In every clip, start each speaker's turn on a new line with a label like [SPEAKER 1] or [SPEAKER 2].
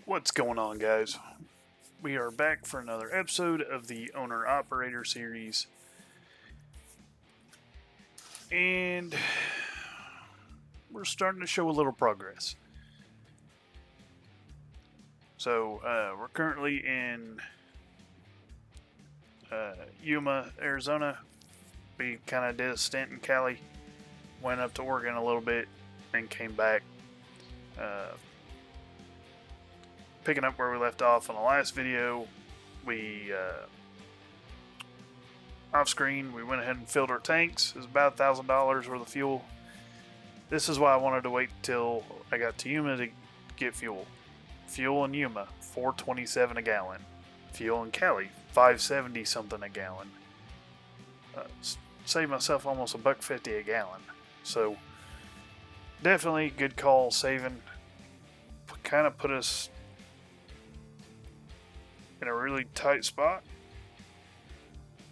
[SPEAKER 1] What's going on, guys? We are back for another episode of the Owner Operator series, and we're starting to show a little progress. So we're currently in Yuma, Arizona. We kind of did a stint in Cali, went up to Oregon a little bit, and came back. Picking up where we left off on the last video, we off screen we went ahead and filled our tanks. It was about $1,000 worth of fuel. This is why I wanted to wait till I got to Yuma to get fuel. Fuel in Yuma, $4.27 a gallon. Fuel in Cali, $5.70 something a gallon. Saved myself almost $1.50 a gallon. So definitely good call saving. Kind of put us in a really tight spot.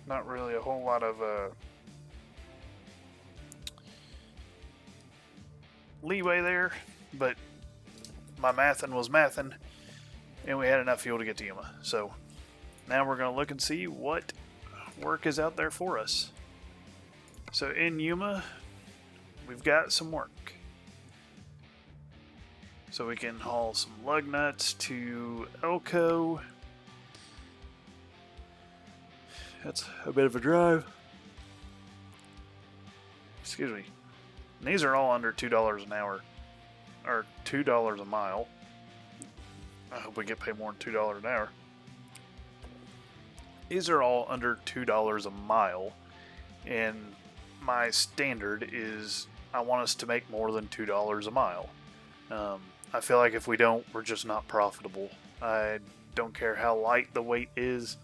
[SPEAKER 1] Not really a whole lot of leeway there, but my mathin' was mathin', and we had enough fuel to get to Yuma. So now we're going to look and see what work is out there for us. So in Yuma, we've got some work. So we can haul some lug nuts to Elko. That's a bit of a drive. Excuse me. And these are all under $2 an hour. Or $2 a mile. I hope we get paid more than $2 an hour. These are all under $2 a mile. And my standard is I want us to make more than $2 a mile. I feel like if we don't, we're just not profitable. I don't care how light the weight is.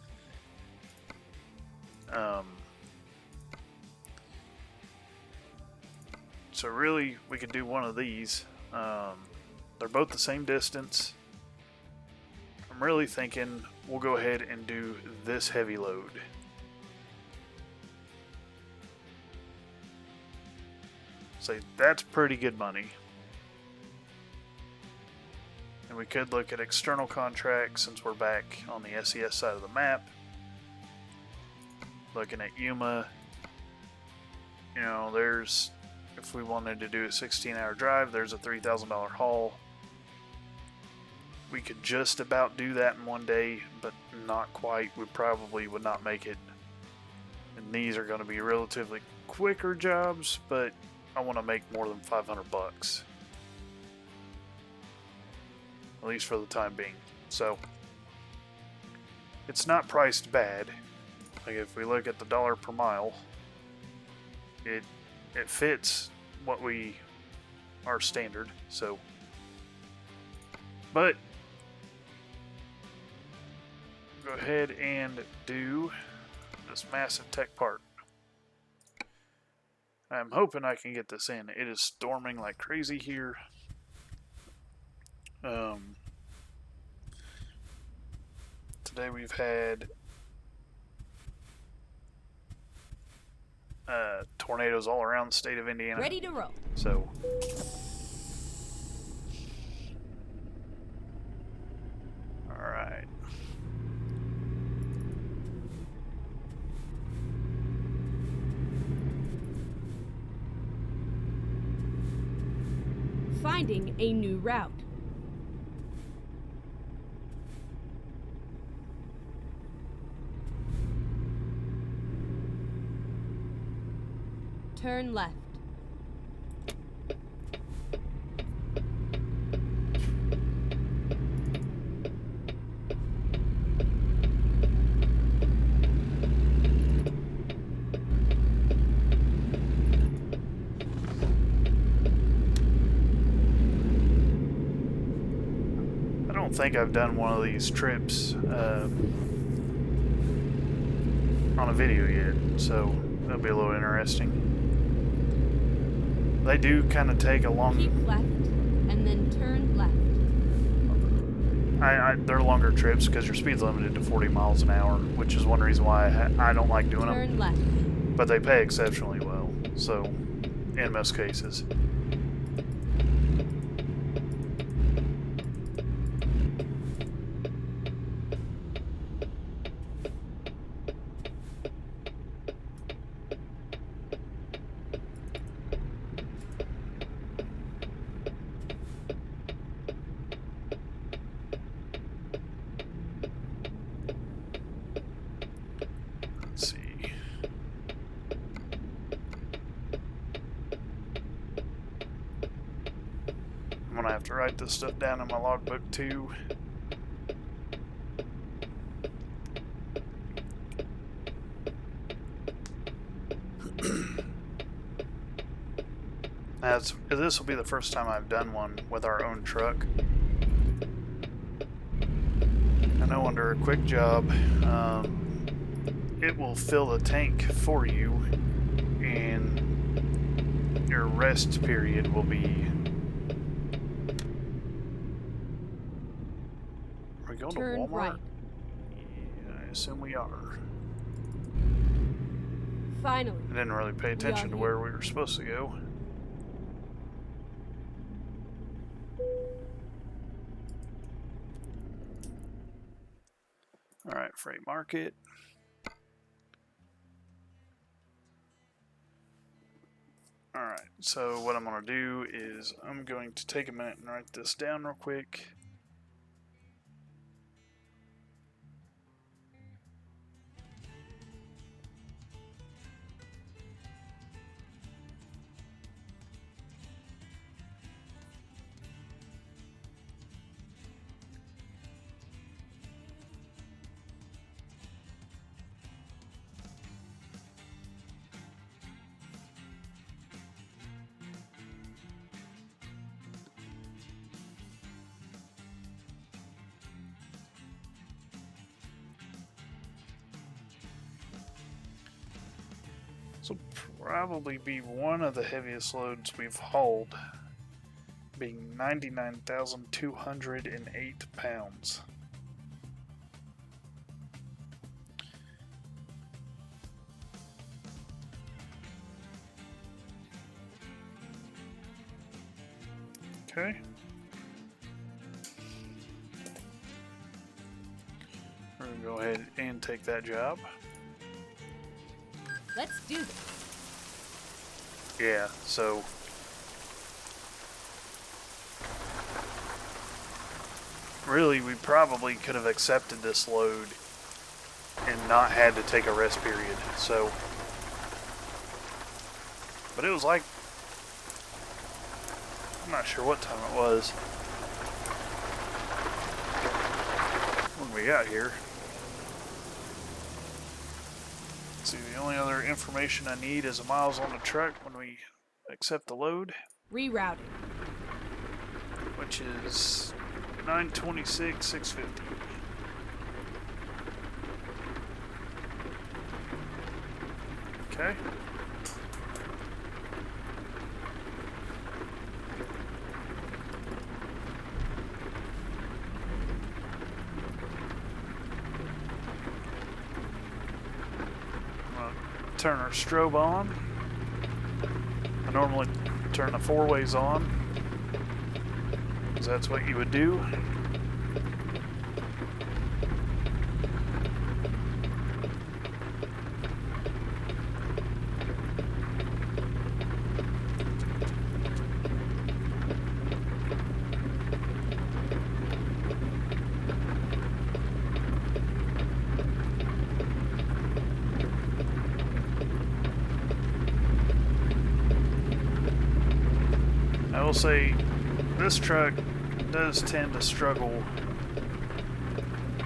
[SPEAKER 1] So really, we could do one of these. They're both the same distance. I'm really thinking we'll go ahead and do this heavy load. So that's pretty good money. And we could look at external contracts since we're back on the SES side of the map. Looking at Yuma, you know, there's, if we wanted to do a 16-hour drive, there's a $3,000 haul. We could just about do that in one day, but not quite. We probably would not make it. And these are going to be relatively quicker jobs, but I want to make more than $500. At least for the time being. So, it's not priced bad. Like if we look at the dollar per mile, it fits what we our standard. So, but go ahead and do this massive tech part. I'm hoping I can get this in. It is storming like crazy here. Today we've had tornadoes all around the state of Indiana.
[SPEAKER 2] Ready to roll.
[SPEAKER 1] So, all right.
[SPEAKER 2] Finding a new route. Turn left.
[SPEAKER 1] I don't think I've done one of these trips on a video yet, so that'll be a little interesting. They do kind of take a long...
[SPEAKER 2] Keep left, and then turn left.
[SPEAKER 1] They're longer trips because your speed's limited to 40 miles an hour, which is one reason why I don't like doing them.
[SPEAKER 2] Turn left.
[SPEAKER 1] But they pay exceptionally well, so in most cases. gonna have to write this stuff down in my logbook too. This will be the first time I've done one with our own truck. I know under a quick job, it will fill the tank for you, and your rest period will be... Are we going to Walmart?
[SPEAKER 2] Right.
[SPEAKER 1] Yeah, I assume we are.
[SPEAKER 2] Finally.
[SPEAKER 1] I didn't really pay attention to where we were supposed to go. Alright, freight market. Alright, so what I'm going to do is I'm going to take a minute and write this down real quick. This will probably be one of the heaviest loads we've hauled, being 99,208 pounds. Okay. We're going to go ahead and take that job.
[SPEAKER 2] Let's do this.
[SPEAKER 1] Yeah, so really we probably could have accepted this load and not had to take a rest period. So, but it was like, I'm not sure what time it was when we got here. See, the only other information I need is the miles on the truck when we accept the load.
[SPEAKER 2] Rerouting.
[SPEAKER 1] Which is 926,650. Okay. Turn our strobe on. I normally turn the four-ways on, because that's what you would do. I will say this truck does tend to struggle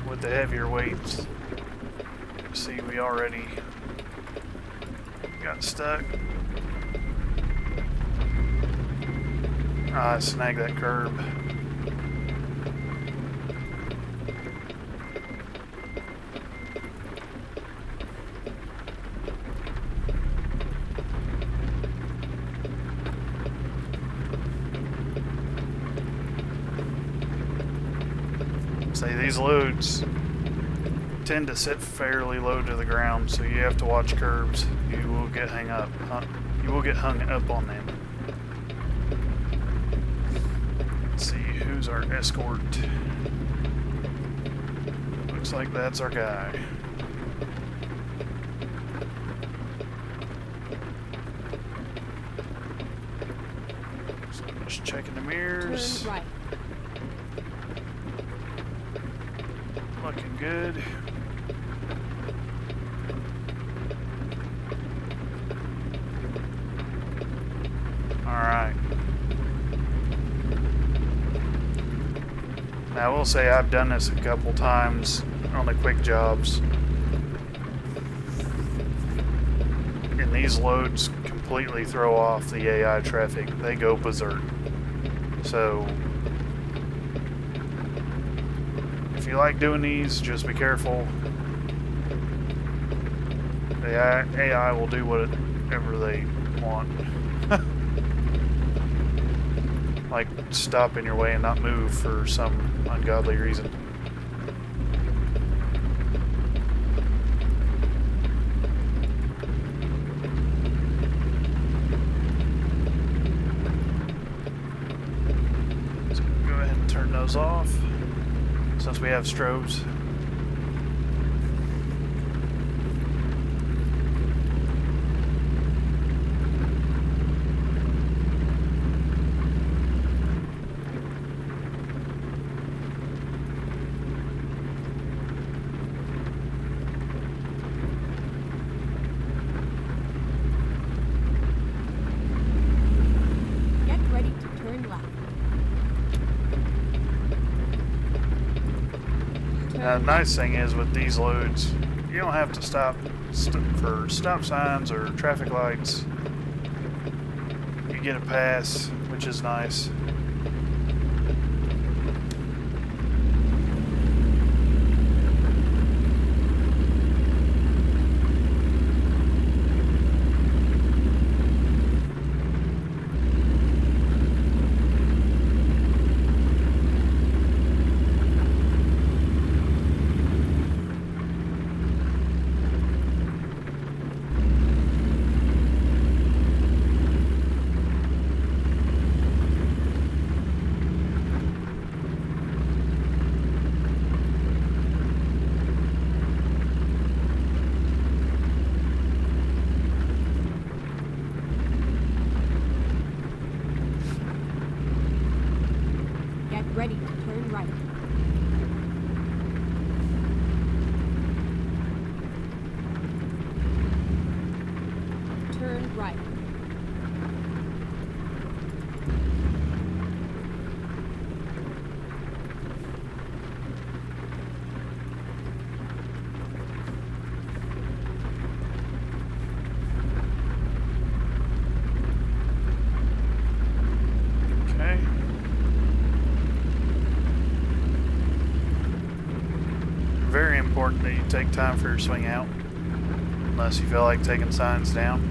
[SPEAKER 1] with the heavier weights. See, we already got stuck. I snagged that curb. These loads tend to sit fairly low to the ground, so you have to watch curbs. You will get hung up. You will get hung up on them. Let's see, who's our escort? Looks like that's our guy. So I'm just checking the mirrors.
[SPEAKER 2] Turn right.
[SPEAKER 1] Looking good. Alright. Now, I will say I've done this a couple times on the quick jobs. And these loads completely throw off the AI traffic. They go berserk. So, if you like doing these, just be careful. The AI will do whatever they want. Like stop in your way and not move for some ungodly reason. So go ahead and turn those off since we have strobes. Now, the nice thing is with these loads, you don't have to stop for stop signs or traffic lights. You get a pass, which is nice.
[SPEAKER 2] Ready to turn right. Turn right.
[SPEAKER 1] Okay. Very important that you take time for your swing out, unless you feel like taking signs down.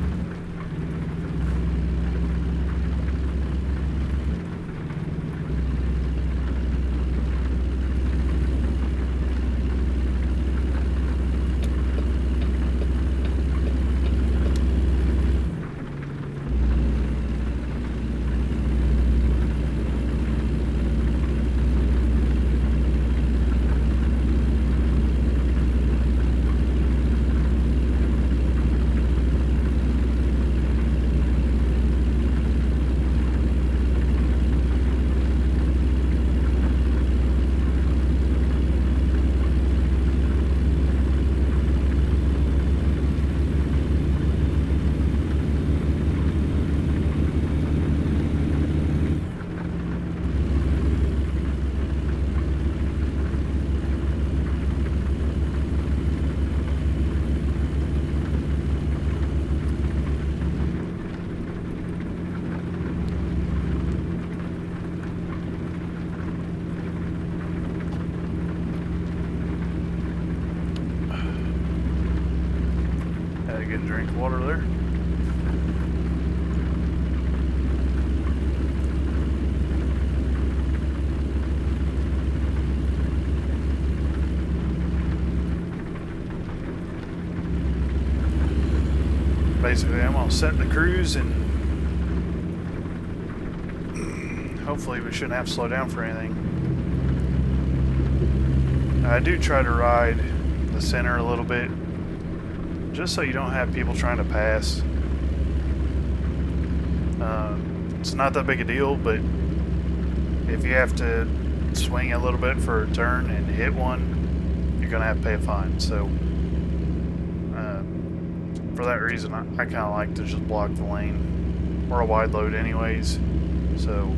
[SPEAKER 1] Get a drink of water there. Basically, I'm gonna set the cruise and hopefully we shouldn't have to slow down for anything. I do try to ride the center a little bit, just so you don't have people trying to pass. It's not that big a deal, but if you have to swing a little bit for a turn and hit one, you're gonna have to pay a fine. So for that reason, I kind of like to just block the lane. We're a wide load anyways, so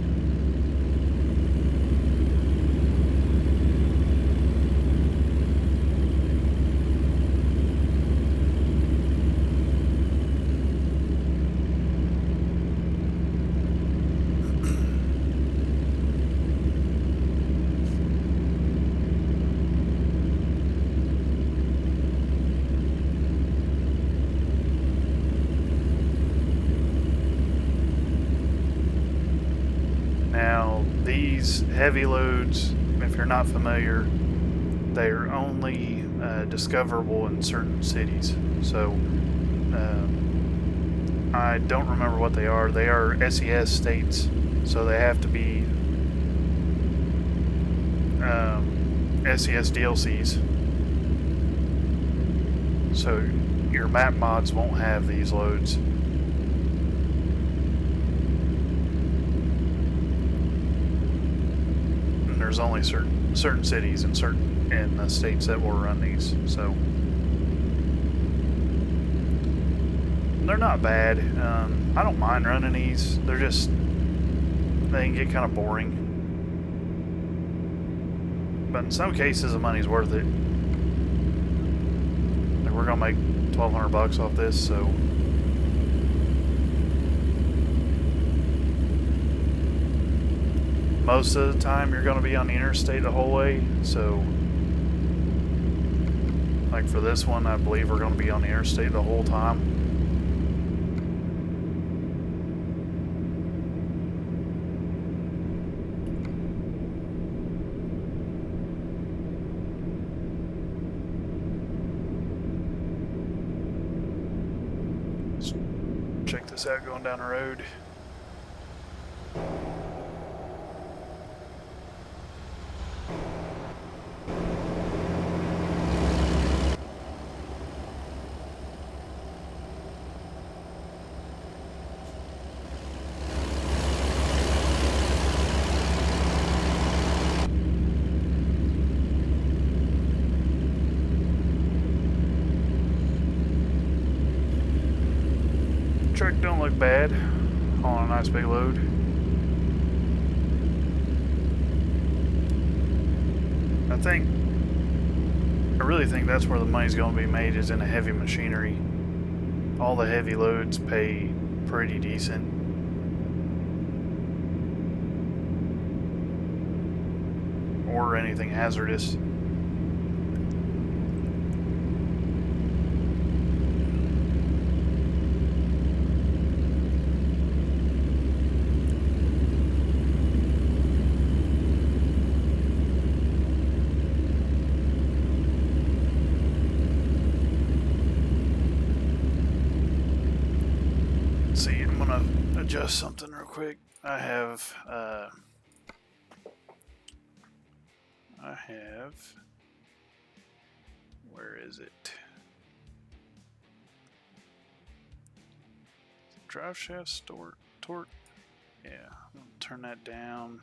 [SPEAKER 1] these heavy loads, if you're not familiar, they're only discoverable in certain cities. So I don't remember what they are. They are SES states, so they have to be SES DLCs. So your map mods won't have these loads. And there's only certain cities and certain states that will run these. So they're not bad. I don't mind running these. They can get kind of boring. But in some cases, the money's worth it. Like, we're gonna make $1,200 off this, so most of the time you're gonna be on the interstate the whole way. So, like for this one, I believe we're gonna be on the interstate the whole time. Check this out going down the road. Truck don't look bad on a nice big load. I really think that's where the money's going to be made, is in the heavy machinery. All the heavy loads pay pretty decent. Or anything hazardous. Adjust something real quick. I have where is it? Drive shaft torque. Yeah, I'm gonna turn that down.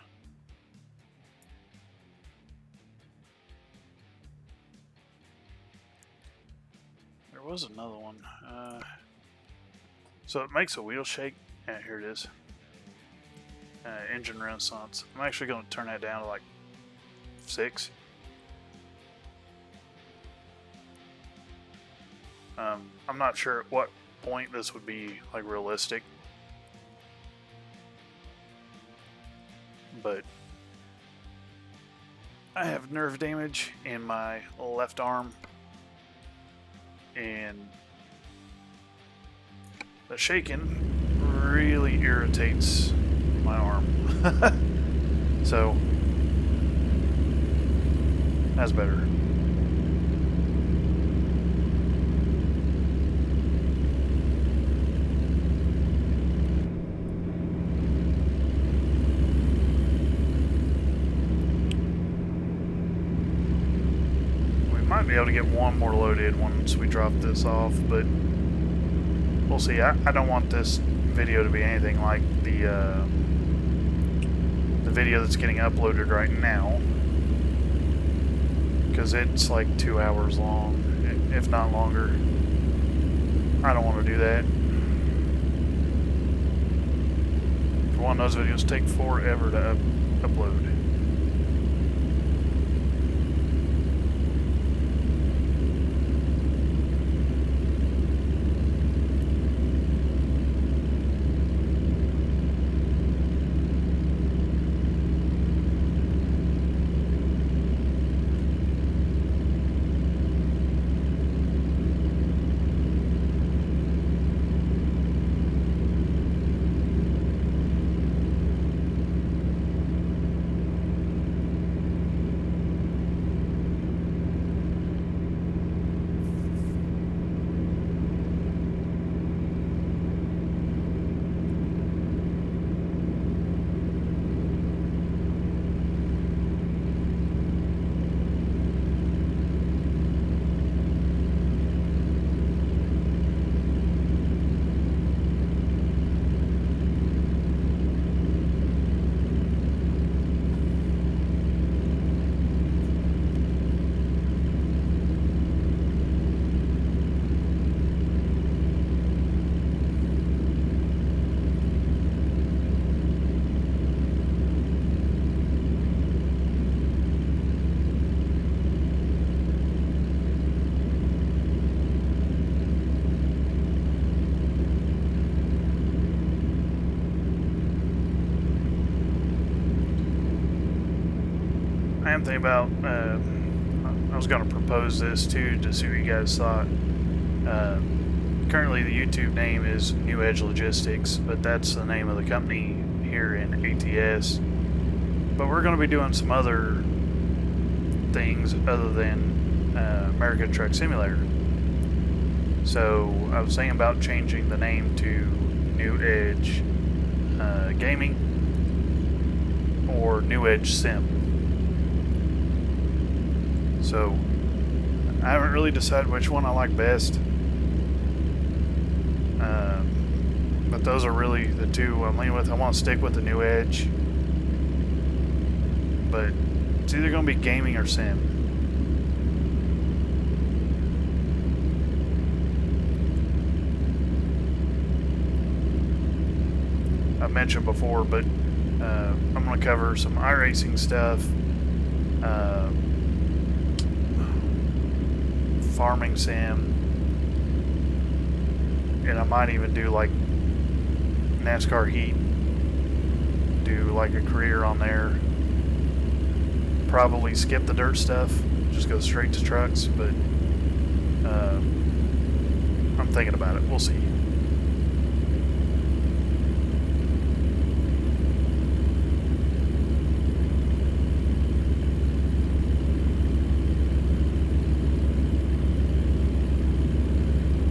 [SPEAKER 1] There was another one. So it makes a wheel shake. Yeah, here it is. Engine Renaissance. I'm actually going to turn that down to like 6. I'm not sure at what point this would be like realistic, but I have nerve damage in my left arm, and the shaking really irritates my arm. So that's better. We might be able to get one more loaded once we drop this off, but we'll see. I don't want this video to be anything like the video that's getting uploaded right now, because it's like 2 hours long, if not longer. I don't want to do that. For one, those videos take forever to upload. I am thinking about. I was going to propose this too to see what you guys thought. Currently, the YouTube name is New Edge Logistics, but that's the name of the company here in ATS. But we're going to be doing some other things other than America Truck Simulator. So I was thinking about changing the name to New Edge Gaming or New Edge Sim. So I haven't really decided which one I like best. But those are really the two I'm leaning with. I want to stick with the New Edge. But it's either going to be gaming or sim. I've mentioned before, but I'm going to cover some iRacing stuff, farming sim, and I might even do like NASCAR Heat, do like a career on there. Probably skip the dirt stuff, just go straight to trucks, but I'm thinking about it. We'll see.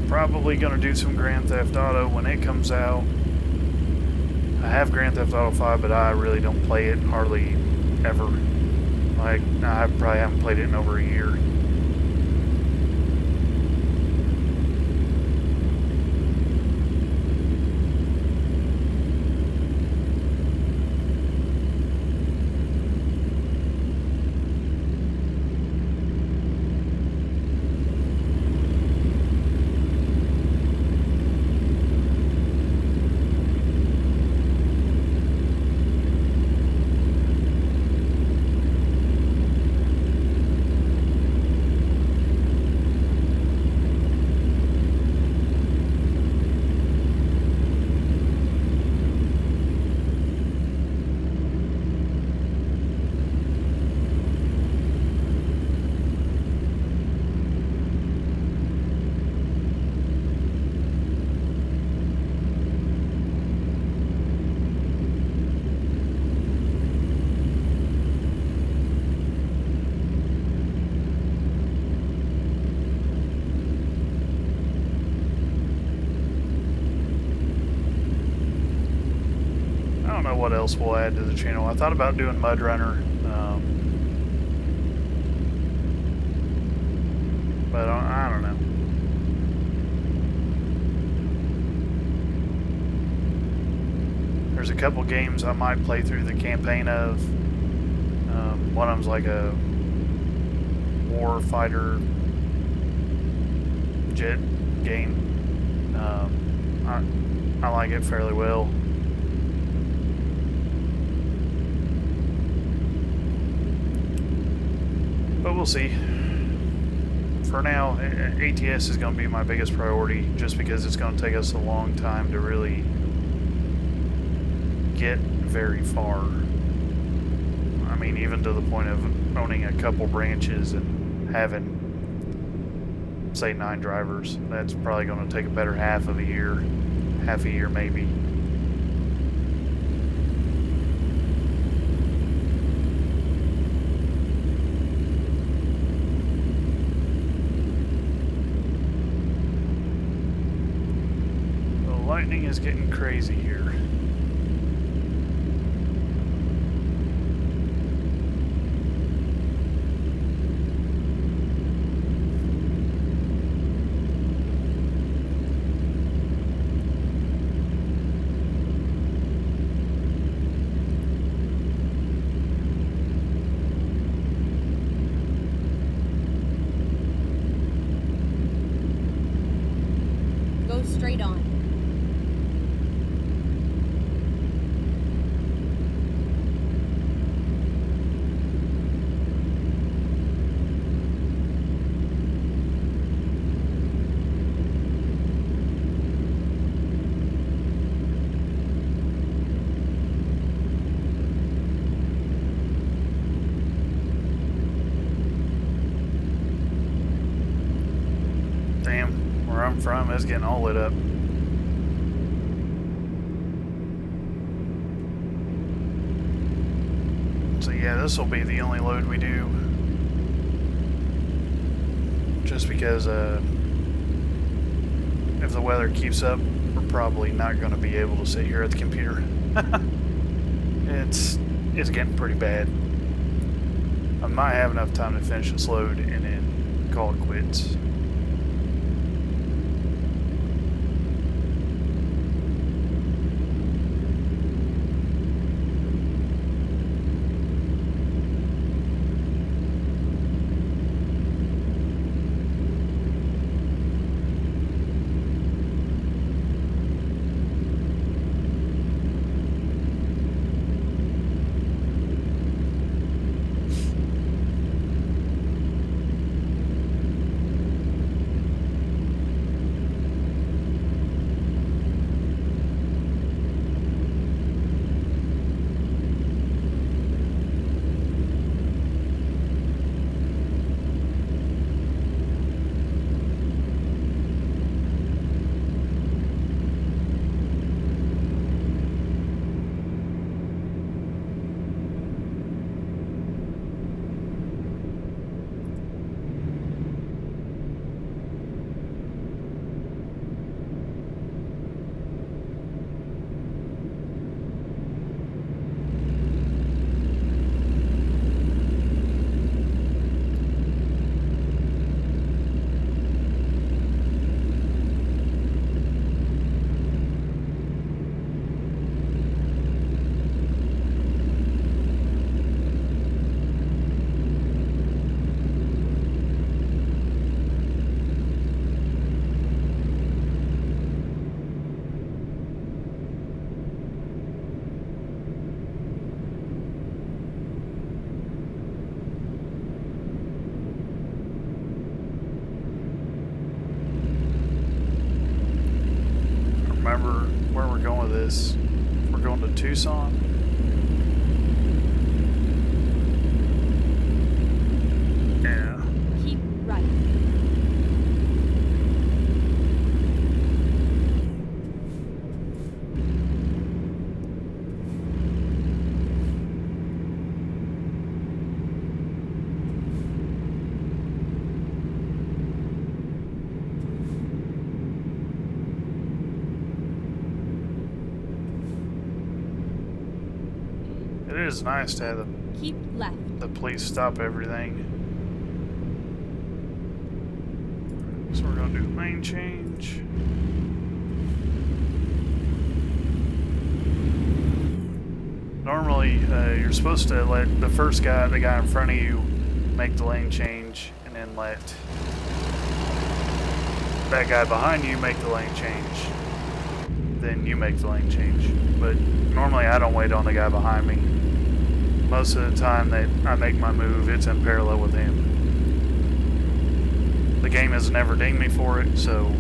[SPEAKER 1] Probably going to do some Grand Theft Auto when it comes out. I have Grand Theft Auto 5, but I really don't play it hardly ever. Like, I probably haven't played it in over a year. I don't know what else we'll add to the channel. I thought about doing Mud Runner, but I don't know. There's a couple games I might play through the campaign of. One of them's like a war fighter jet game. I like it fairly well. But we'll see. For now, ATS is going to be my biggest priority just because it's going to take us a long time to really get very far. I mean, even to the point of owning a couple branches and having, say, 9 drivers. That's probably going to take a better half a year maybe. Lightning is getting crazy here.
[SPEAKER 2] Go straight on.
[SPEAKER 1] I'm from, it's getting all lit up. So yeah, this will be the only load we do. Just because if the weather keeps up, we're probably not going to be able to sit here at the computer. It's getting pretty bad. I might have enough time to finish this load and then call it quits. Remember where we're going with this. We're going to Tucson. Yeah.
[SPEAKER 2] Keep right.
[SPEAKER 1] It is nice to have
[SPEAKER 2] Keep left.
[SPEAKER 1] the police stop everything. So we're going to do lane change. Normally, you're supposed to let the first guy, the guy in front of you, make the lane change, and then let that guy behind you make the lane change. Then you make the lane change. But normally I don't wait on the guy behind me. Most of the time that I make my move, it's in parallel with him. The game has never dinged me for it, so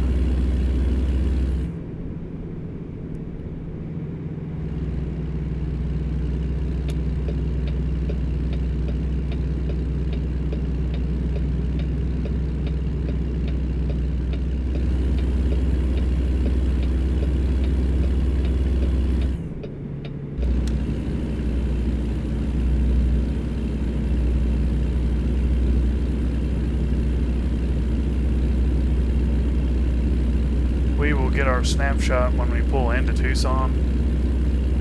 [SPEAKER 1] we will get our snapshot when we pull into Tucson,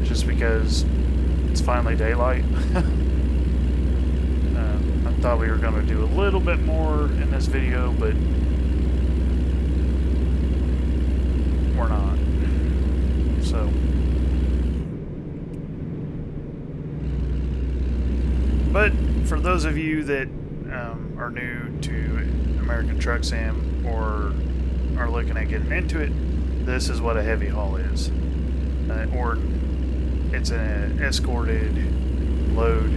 [SPEAKER 1] just because it's finally daylight. I thought we were going to do a little bit more in this video, but we're not. So, but for those of you that are new to American Truck Sim or are looking at getting into it, this is what a heavy haul is, or it's an escorted load.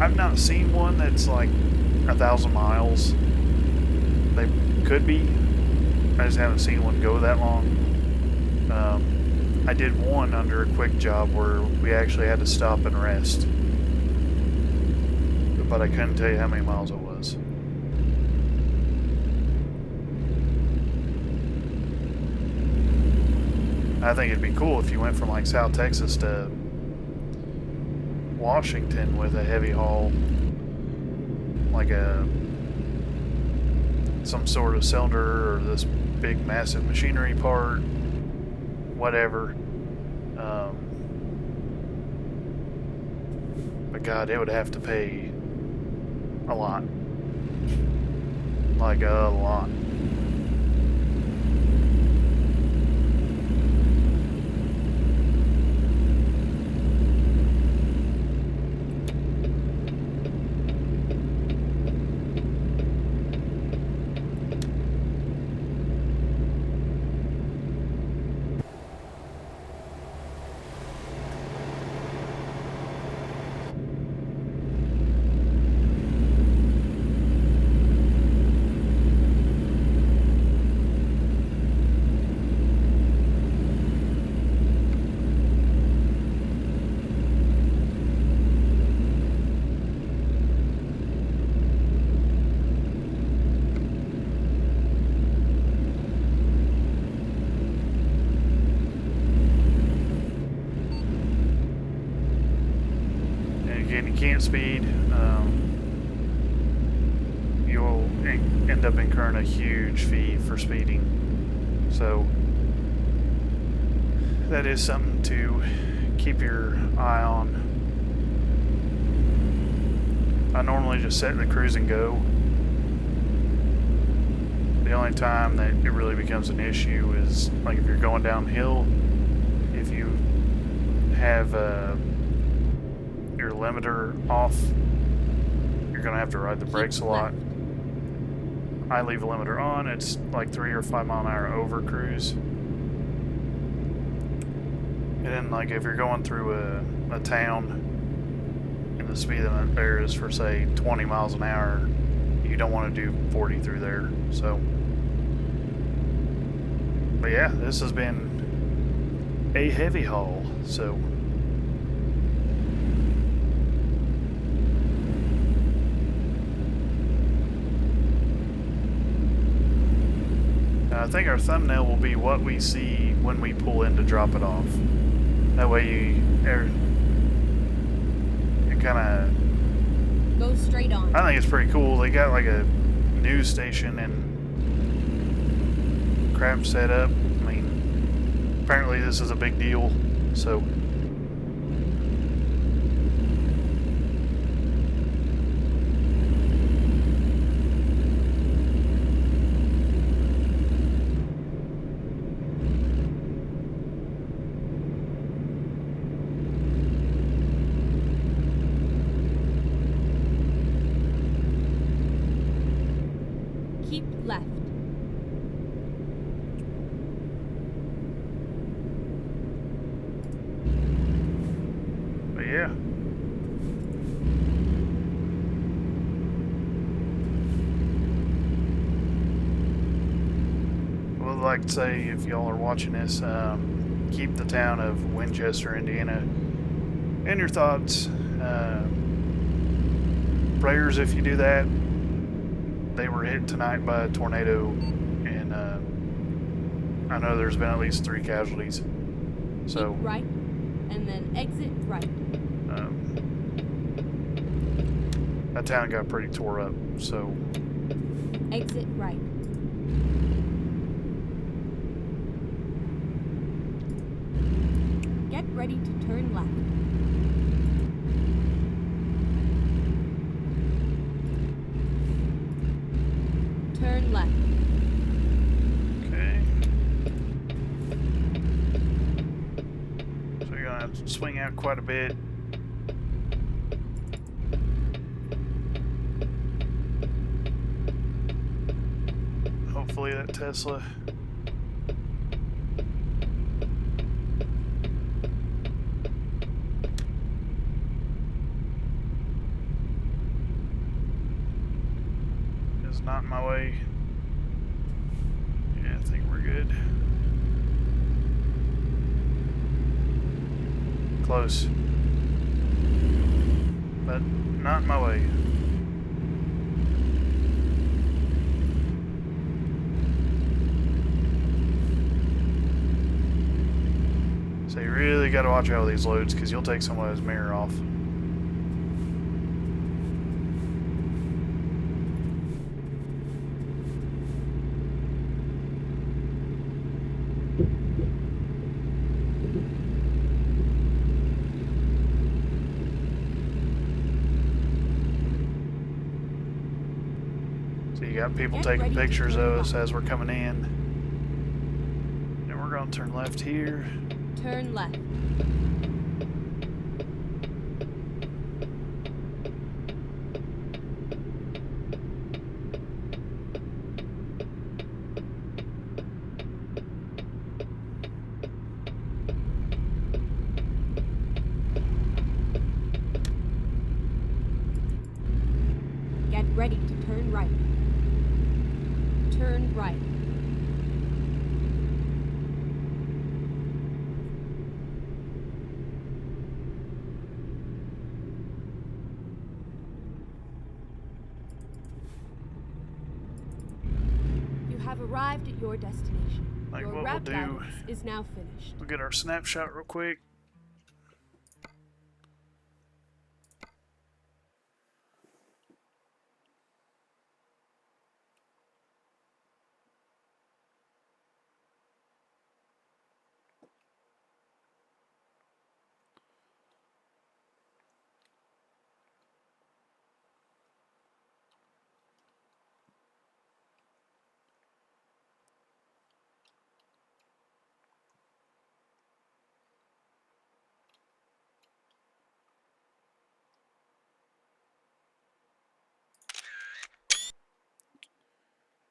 [SPEAKER 1] I've not seen one that's like 1,000 miles. They could be. I just haven't seen one go that long. I did one under a quick job where we actually had to stop and rest, but I couldn't tell you how many miles it was. I think it'd be cool if you went from like South Texas to Washington with a heavy haul, like some sort of cylinder or this big massive machinery part, whatever. But God, it would have to pay a lot, like a lot. Again, you can't speed. You'll end up incurring a huge fee for speeding. So that is something to keep your eye on. I normally just set the cruise and go. The only time that it really becomes an issue is like if you're going downhill. If you have your limiter off, you're gonna have to ride the brakes a lot. I leave the limiter on. It's like 3 or 5 mile an hour over cruise. And then like if you're going through a town and the speed limit there is for say 20 miles an hour, you don't want to do 40 through there. So, but yeah, this has been a heavy haul. So I think our thumbnail will be what we see when we pull in to drop it off. That way you kind of
[SPEAKER 2] go straight on.
[SPEAKER 1] I think it's pretty cool. They got like a news station and crap set up. I mean, apparently this is a big deal. So
[SPEAKER 2] keep left.
[SPEAKER 1] but yeah. I would like to say, if y'all are watching this, keep the town of Winchester, Indiana in your thoughts. Prayers if you do that. They were hit tonight by a tornado, and I know there's been at least 3 casualties. So
[SPEAKER 2] keep right, and then exit right.
[SPEAKER 1] That town got pretty tore up. So
[SPEAKER 2] Exit right. Get ready to turn left. Turn left.
[SPEAKER 1] okay. So you're gonna have to swing out quite a bit. Hopefully that Tesla is not in my way. Yeah, I think we're good. Close. But not in my way. got to watch out with these loads because you'll take somebody's mirror off. So you got people taking pictures of us as we're coming in. And we're going to turn left here.
[SPEAKER 2] Turn left. Get ready to turn right. Turn right. You have arrived at your destination.
[SPEAKER 1] Like
[SPEAKER 2] Your
[SPEAKER 1] what
[SPEAKER 2] route
[SPEAKER 1] we'll do,
[SPEAKER 2] guidance is now finished.
[SPEAKER 1] we'll get our snapshot real quick.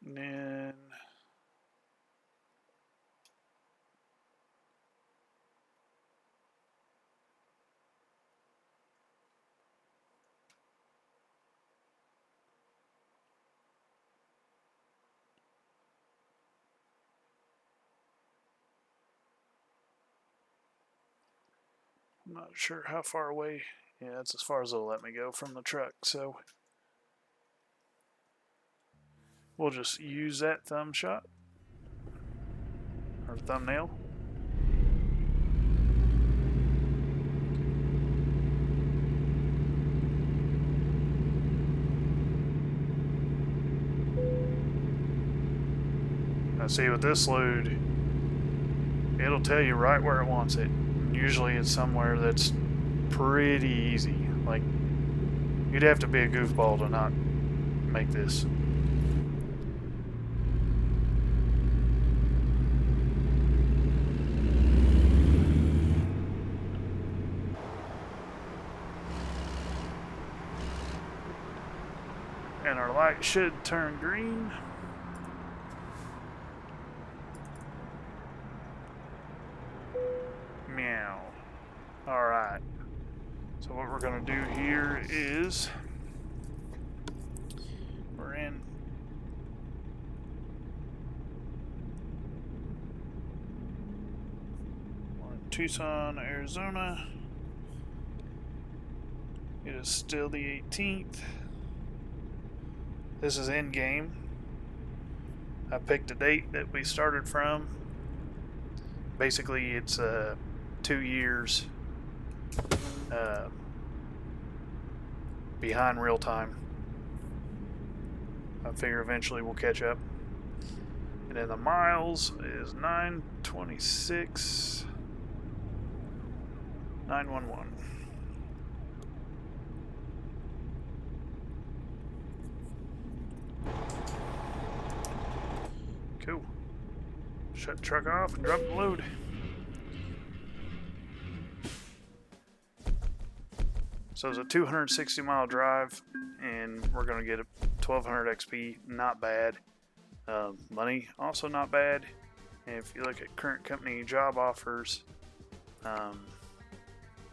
[SPEAKER 1] And then I'm not sure how far away. Yeah, that's as far as they'll let me go from the truck. So we'll just use that thumb shot or thumbnail. Now see with this load, it'll tell you right where it wants it. Usually it's somewhere that's pretty easy. Like, you'd have to be a goofball to not make this. And our light should turn green. Meow. Alright. So what we're going to do here is we're in Tucson, Arizona. It is still the 18th. This is in game. I picked a date that we started from. Basically, it's 2 years behind real time. I figure eventually we'll catch up. And then the miles is 926 911. Cool. Shut the truck off and drop the load. So it's a 260-mile drive, and we're going to get a 1200 XP. Not bad. Money also not bad. And if you look at current company job offers,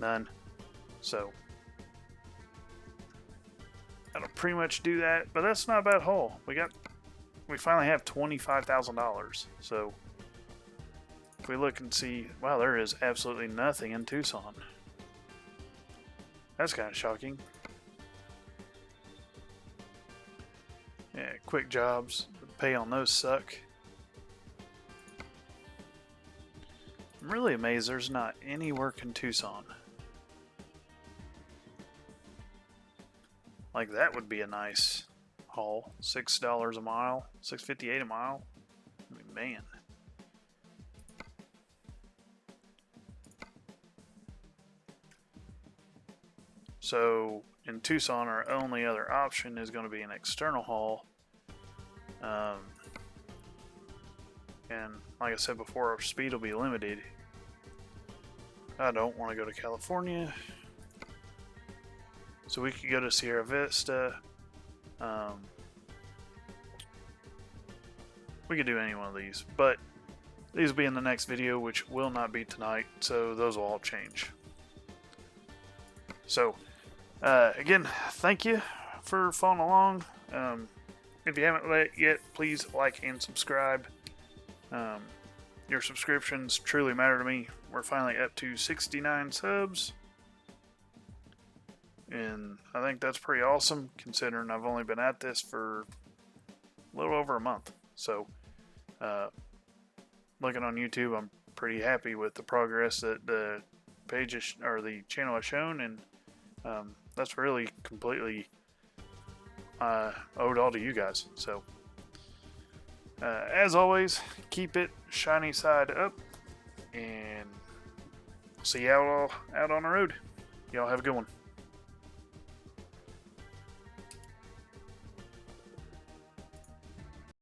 [SPEAKER 1] none. So that'll pretty much do that. But that's not a bad haul. We finally have $25,000. So if we look and see, wow, there is absolutely nothing in Tucson. That's kind of shocking. Yeah, quick jobs. The pay on those suck. I'm really amazed there's not any work in Tucson. Like, that would be a nice haul. $6 a mile, $6.58 a mile. I mean, man. So in Tucson, our only other option is going to be an external haul. And like I said before, our speed will be limited. I don't want to go to California. So we could go to Sierra Vista. We could do any one of these, but these will be in the next video, which will not be tonight, so those will all change. So, again, thank you for following along. If you haven't yet, please like and subscribe. Your subscriptions truly matter to me. We're finally up to 69 subs. And I think that's pretty awesome, considering I've only been at this for a little over a month. So, looking on YouTube, I'm pretty happy with the progress that the page or the channel has shown, and that's really completely owed all to you guys. So, as always, keep it shiny side up, and see you out on the road. Y'all have a good one.